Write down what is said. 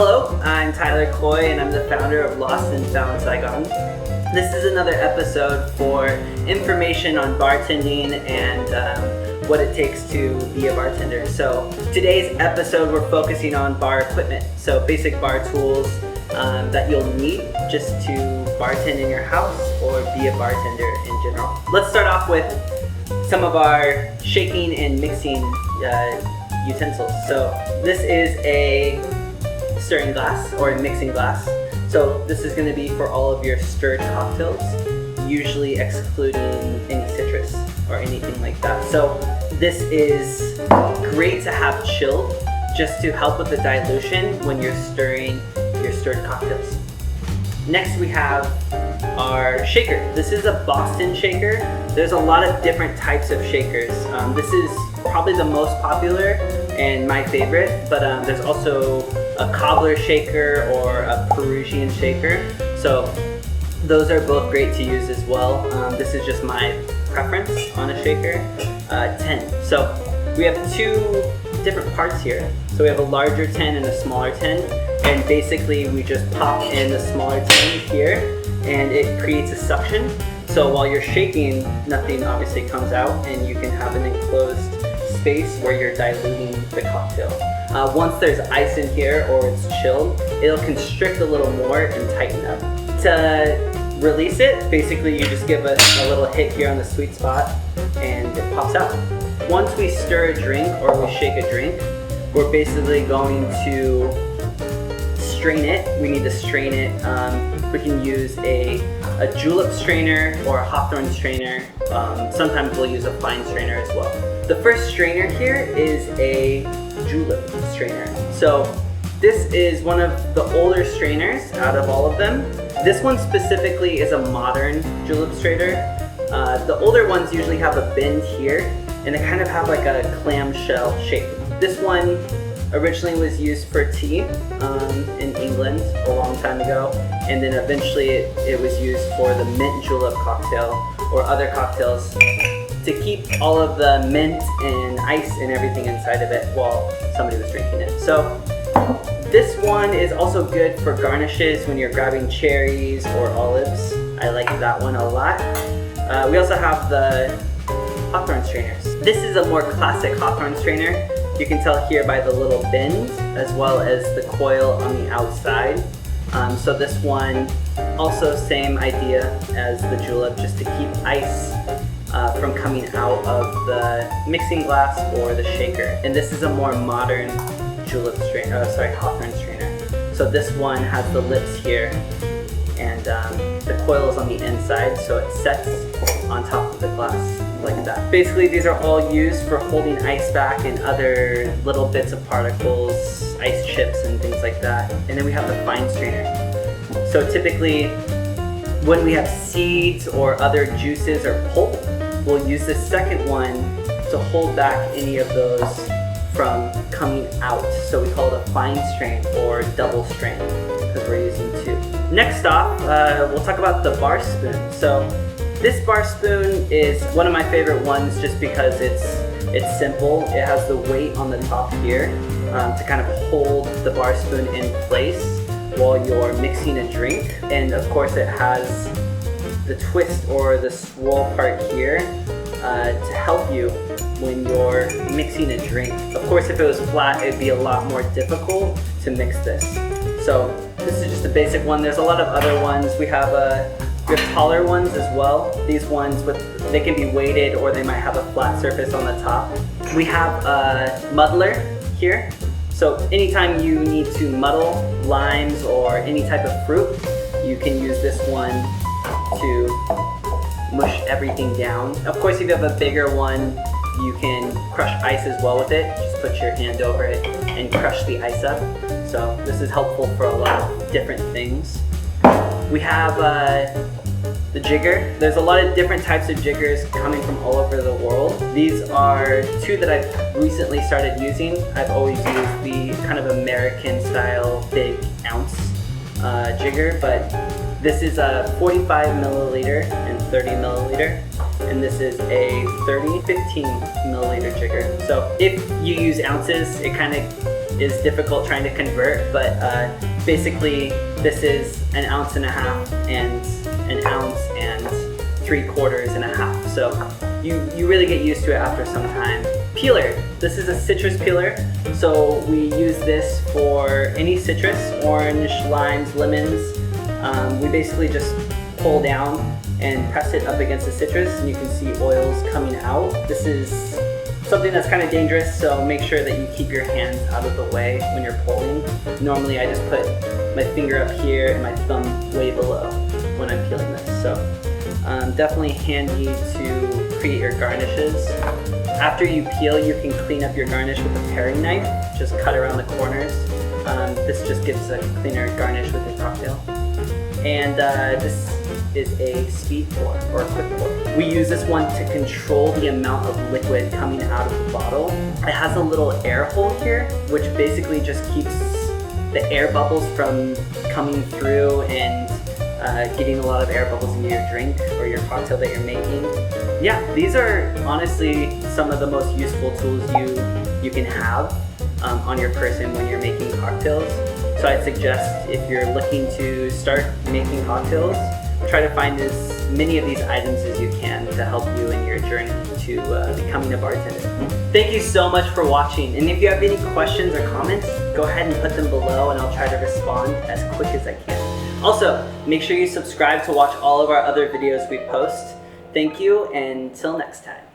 Hello, I'm Tyler Coy and I'm the founder of Lost and Found Saigon. This is another episode for information on bartending and what it takes to be a bartender. So today's episode we're focusing on bar equipment. So basic bar tools that you'll need just to bartend in your house or be a bartender in general. Let's start off with some of our shaking and mixing utensils. So this is a stirring glass or a mixing glass. So this is going to be for all of your stirred cocktails, usually excluding any citrus or anything like that. So this is great to have chilled just to help with the dilution when you're stirring your stirred cocktails. Next we have our shaker. This is a Boston shaker. There's a lot of different types of shakers. This is probably the most popular and my favorite, but there's also a cobbler shaker or a Peruvian shaker. So those are both great to use as well. This is just my preference on a shaker. 10. So we have two different parts here. So we have a larger 10 and a smaller 10. And basically we just pop in the smaller 10 here and it creates a suction. So while you're shaking, nothing obviously comes out and you can have an enclosed space where you're diluting the cocktail. Once there's ice in here or it's chilled, it'll constrict a little more and tighten up. To release it, basically you just give it a little hit here on the sweet spot and it pops out. Once we stir a drink or we shake a drink, we're basically going to strain it. We need to strain it. We can use a Julep strainer or a Hawthorne strainer. Sometimes we'll use a fine strainer as well. The first strainer here is a Julep strainer. So this is one of the older strainers out of all of them. This one specifically is a modern Julep strainer. The older ones usually have a bend here and they kind of have like a clamshell shape. This one originally was used for tea in England a long time ago, and then eventually it was used for the mint julep cocktail or other cocktails to keep all of the mint and ice and everything inside of it while somebody was drinking it. So this one is also good for garnishes when you're grabbing cherries or olives. I like that one a lot. We also have the Hawthorne strainers. This is a more classic Hawthorne strainer. You can tell here by the little bend as well as the coil on the outside. So this one, also same idea as the Julep, just to keep ice from coming out of the mixing glass or the shaker. And this is a more modern Hawthorne strainer. So this one has the lips here and the coil is on the inside, so it sets on top of the glass like that. Basically these are all used for holding ice back and other little bits of particles, ice chips and things like that. And then we have the fine strainer. So typically when we have seeds or other juices or pulp, we'll use the second one to hold back any of those from coming out. So we call it a fine strain or double strain because we're using two. Next off, we'll talk about the bar spoon. So this bar spoon is one of my favorite ones just because it's simple. It has the weight on the top here to kind of hold the bar spoon in place while you're mixing a drink. And of course it has the twist or the swirl part here to help you when you're mixing a drink. Of course if it was flat it'd be a lot more difficult to mix this. So this is just a basic one. There's a lot of other ones. We have taller ones as well. These ones, they can be weighted or they might have a flat surface on the top. We have a muddler here. So anytime you need to muddle limes or any type of fruit, you can use this one to mush everything down. Of course, if you have a bigger one, you can crush ice as well with it. Just put your hand over it and crush the ice up. So this is helpful for a lot of different things. We have the jigger. There's a lot of different types of jiggers coming from all over the world. These are two that I've recently started using. I've always used the kind of American style big ounce jigger, but this is a 45 milliliter and 30 milliliter. And this is a 15 milliliter jigger. So if you use ounces, it kind of is difficult trying to convert, but basically this is 1.5 ounces and 1 ounce and 3/4 and 1/2. So you really get used to it after some time. Peeler. This is a citrus peeler. So we use this for any citrus, orange, limes, lemons. We basically just pull down and press it up against the citrus, and you can see oils coming out. This is something that's kind of dangerous, so make sure that you keep your hands out of the way when you're pulling. Normally I just put my finger up here and my thumb way below when I'm peeling this. So definitely handy to create your garnishes. After you peel, you can clean up your garnish with a paring knife. Just cut around the corners. This just gives a cleaner garnish with your cocktail. And this is a speed pour or a quick pour. We use this one to control the amount of liquid coming out of the bottle. It has a little air hole here, which basically just keeps the air bubbles from coming through and getting a lot of air bubbles into your drink or your cocktail that you're making. Yeah, these are honestly some of the most useful tools you can have on your person when you're making cocktails. So I'd suggest if you're looking to start making cocktails, try to find as many of these items as you can to help you in your journey to becoming a bartender. Thank you so much for watching, and if you have any questions or comments, go ahead and put them below and I'll try to respond as quick as I can. Also, make sure you subscribe to watch all of our other videos we post. Thank you, and until next time.